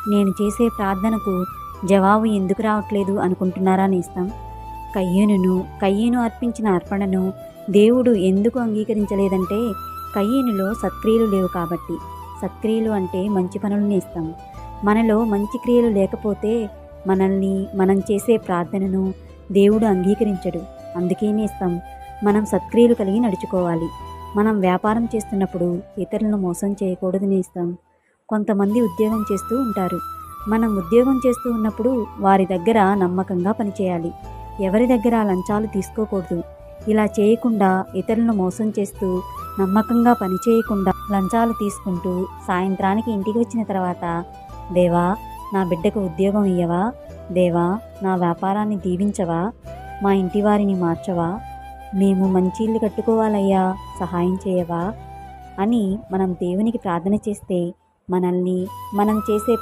నేను చేసే ప్రార్థనకు జవాబు ఎందుకు రావట్లేదు అనుకుంటున్నారా నేస్తం? కయ్యను అర్పించిన అర్పణను దేవుడు ఎందుకు అంగీకరించలేదంటే కయ్యనులో సత్క్రియలు లేవు కాబట్టి. సత్క్రియలు అంటే మంచి పనులు నేస్తం. మనలో మంచి క్రియలు లేకపోతే మనం చేసే ప్రార్థనను దేవుడు అంగీకరించడు. అందుకే నేస్తం మనం సత్క్రియలు కలిగి నడుచుకోవాలి. మనం వ్యాపారం చేస్తున్నప్పుడు ఇతరులను మోసం చేయకూడదు నేస్తం. కొంతమంది ఉద్యోగం చేస్తూ ఉంటారు. మనం ఉద్యోగం చేస్తూ ఉన్నప్పుడు వారి దగ్గర నమ్మకంగా పనిచేయాలి. ఎవరి దగ్గర లంచాలు తీసుకోకూడదు. ఇలా చేయకుండా ఇతరులను మోసం చేస్తూ నమ్మకంగా పనిచేయకుండా లంచాలు తీసుకుంటూ సాయంత్రానికి ఇంటికి వచ్చిన తర్వాత, దేవా నా బిడ్డకు ఉద్యోగం ఇయ్యవా, దేవా నా వ్యాపారాన్ని దీవించవా, మా ఇంటి వారిని మార్చవా, మేము మంచి ఇల్లు కట్టుకోవాలయ్యా సహాయం చేయవా అని మనం దేవునికి ప్రార్థన చేస్తే మనం చేసే